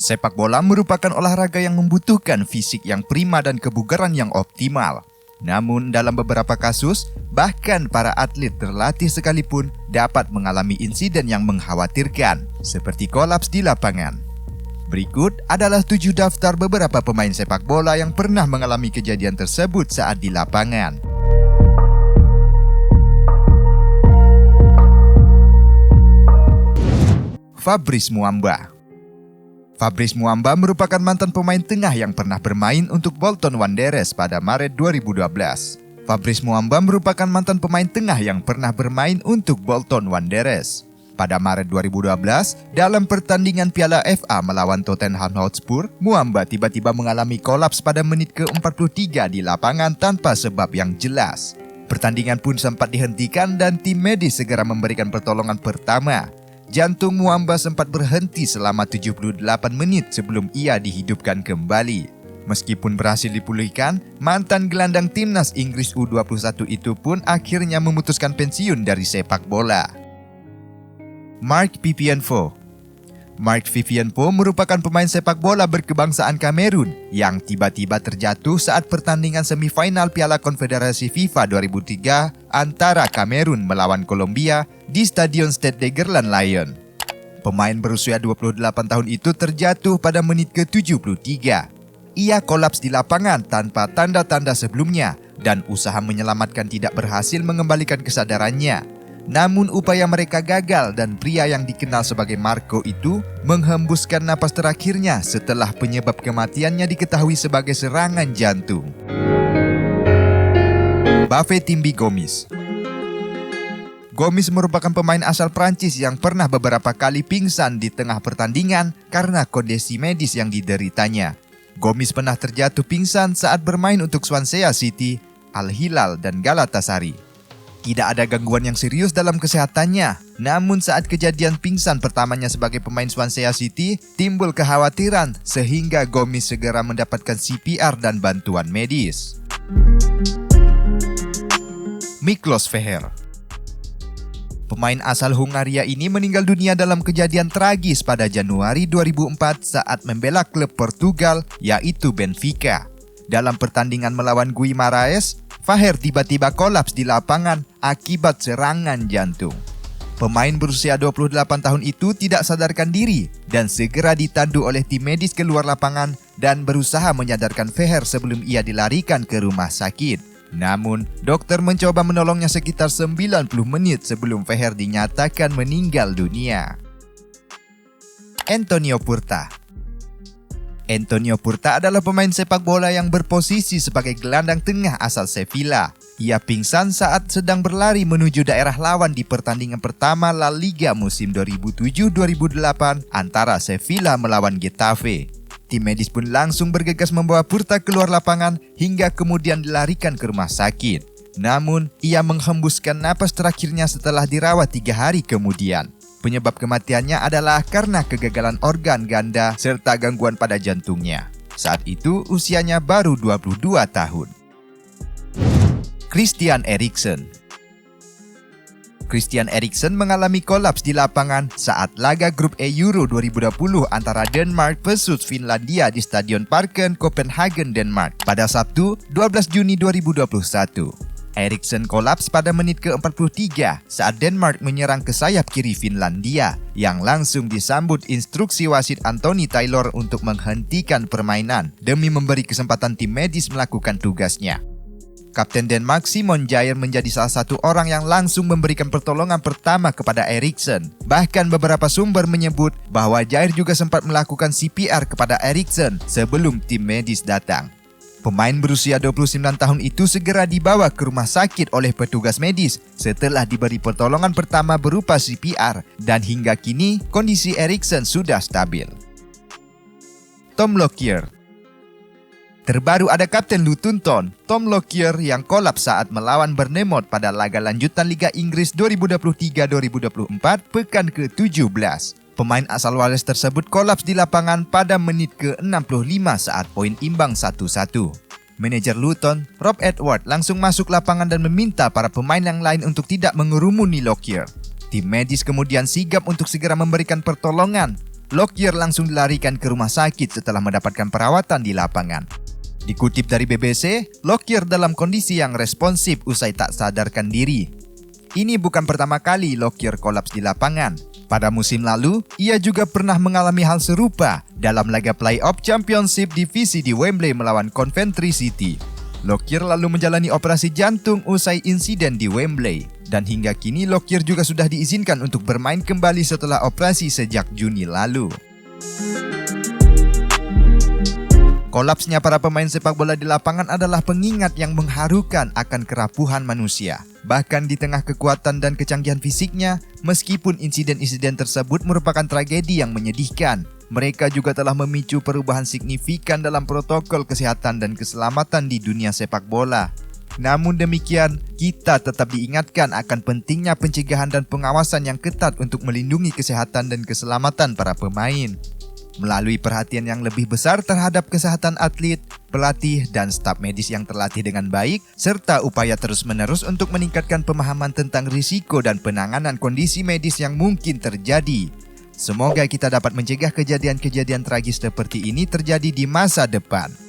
Sepak bola merupakan olahraga yang membutuhkan fisik yang prima dan kebugaran yang optimal. Namun dalam beberapa kasus, bahkan para atlet terlatih sekalipun dapat mengalami insiden yang mengkhawatirkan, seperti kolaps di lapangan. Berikut adalah 7 daftar beberapa pemain sepak bola yang pernah mengalami kejadian tersebut saat di lapangan. Fabrice Muamba. Fabrice Muamba merupakan mantan pemain tengah yang pernah bermain untuk Bolton Wanderers pada Maret 2012. Fabrice Muamba merupakan mantan pemain tengah yang pernah bermain untuk Bolton Wanderers. Pada Maret 2012, dalam pertandingan Piala FA melawan Tottenham Hotspur, Muamba tiba-tiba mengalami kolaps pada menit ke-43 di lapangan tanpa sebab yang jelas. Pertandingan pun sempat dihentikan dan tim medis segera memberikan pertolongan pertama. Jantung Muamba sempat berhenti selama 78 menit sebelum ia dihidupkan kembali. Meskipun berhasil dipulihkan, mantan gelandang timnas Inggris U21 itu pun akhirnya memutuskan pensiun dari sepak bola. Marc Vivien Foe. Marc Vivien Foe merupakan pemain sepak bola berkebangsaan Kamerun yang tiba-tiba terjatuh saat pertandingan semifinal Piala Konfederasi FIFA 2003 antara Kamerun melawan Kolombia di Stadion Stade de Gerland-Lyon. Pemain berusia 28 tahun itu terjatuh pada menit ke-73. Ia kolaps di lapangan tanpa tanda-tanda sebelumnya dan usaha menyelamatkan tidak berhasil mengembalikan kesadarannya. Namun upaya mereka gagal dan pria yang dikenal sebagai Marco itu menghembuskan napas terakhirnya setelah penyebab kematiannya diketahui sebagai serangan jantung. Bafétimbi Gomis. Gomis merupakan pemain asal Prancis yang pernah beberapa kali pingsan di tengah pertandingan karena kondisi medis yang dideritanya. Gomis pernah terjatuh pingsan saat bermain untuk Swansea City, Al Hilal, dan Galatasaray. Tidak ada gangguan yang serius dalam kesehatannya, namun saat kejadian pingsan pertamanya sebagai pemain Swansea City, timbul kekhawatiran sehingga Gomis segera mendapatkan CPR dan bantuan medis. Miklos Feher. Pemain asal Hungaria ini meninggal dunia dalam kejadian tragis pada Januari 2004 saat membela klub Portugal yaitu Benfica. Dalam pertandingan melawan Guimarães, Feher tiba-tiba kolaps di lapangan akibat serangan jantung. Pemain berusia 28 tahun itu tidak sadarkan diri dan segera ditandu oleh tim medis keluar lapangan dan berusaha menyadarkan Feher sebelum ia dilarikan ke rumah sakit. Namun, dokter mencoba menolongnya sekitar 90 menit sebelum Feher dinyatakan meninggal dunia. Antonio Puerta. Antonio Puerta adalah pemain sepak bola yang berposisi sebagai gelandang tengah asal Sevilla. Ia pingsan saat sedang berlari menuju daerah lawan di pertandingan pertama La Liga musim 2007-2008 antara Sevilla melawan Getafe. Tim medis pun langsung bergegas membawa Puerta keluar lapangan hingga kemudian dilarikan ke rumah sakit. Namun, ia menghembuskan napas terakhirnya setelah dirawat 3 hari kemudian. Penyebab kematiannya adalah karena kegagalan organ ganda serta gangguan pada jantungnya. Saat itu usianya baru 22 tahun. Christian Eriksen. Christian Eriksen mengalami kolaps di lapangan saat laga grup E Euro 2020 antara Denmark versus Finlandia di Stadion Parken, Copenhagen, Denmark pada Sabtu 12 Juni 2021. Eriksen kolaps pada menit ke-43 saat Denmark menyerang ke sayap kiri Finlandia yang langsung disambut instruksi wasit Anthony Taylor untuk menghentikan permainan demi memberi kesempatan tim medis melakukan tugasnya. Kapten Denmark Simon Jair menjadi salah satu orang yang langsung memberikan pertolongan pertama kepada Eriksen. Bahkan beberapa sumber menyebut bahwa Jair juga sempat melakukan CPR kepada Eriksen sebelum tim medis datang. Pemain berusia 29 tahun itu segera dibawa ke rumah sakit oleh petugas medis setelah diberi pertolongan pertama berupa CPR dan hingga kini kondisi Eriksen sudah stabil. Tom Lockyer. Terbaru ada Kapten Luton Town, Tom Lockyer yang kolaps saat melawan Bournemouth pada laga lanjutan Liga Inggris 2023-2024 pekan ke-17. Pemain asal Wales tersebut kolaps di lapangan pada menit ke-65 saat poin imbang 1-1. Manajer Luton, Rob Edward, langsung masuk lapangan dan meminta para pemain yang lain untuk tidak mengerumuni Lockyer. Tim medis kemudian sigap untuk segera memberikan pertolongan. Lockyer langsung dilarikan ke rumah sakit setelah mendapatkan perawatan di lapangan. Dikutip dari BBC, Lockyer dalam kondisi yang responsif usai tak sadarkan diri. Ini bukan pertama kali Lockyer kolaps di lapangan. Pada musim lalu, ia juga pernah mengalami hal serupa dalam laga play-off Championship divisi di Wembley melawan Coventry City. Lockyer lalu menjalani operasi jantung usai insiden di Wembley. Dan hingga kini Lockyer juga sudah diizinkan untuk bermain kembali setelah operasi sejak Juni lalu. Kolapsnya para pemain sepak bola di lapangan adalah pengingat yang mengharukan akan kerapuhan manusia. Bahkan di tengah kekuatan dan kecanggihan fisiknya, meskipun insiden-insiden tersebut merupakan tragedi yang menyedihkan, mereka juga telah memicu perubahan signifikan dalam protokol kesehatan dan keselamatan di dunia sepak bola. Namun demikian, kita tetap diingatkan akan pentingnya pencegahan dan pengawasan yang ketat untuk melindungi kesehatan dan keselamatan para pemain. Melalui perhatian yang lebih besar terhadap kesehatan atlet, pelatih, dan staf medis yang terlatih dengan baik, serta upaya terus-menerus untuk meningkatkan pemahaman tentang risiko dan penanganan kondisi medis yang mungkin terjadi. Semoga kita dapat mencegah kejadian-kejadian tragis seperti ini terjadi di masa depan.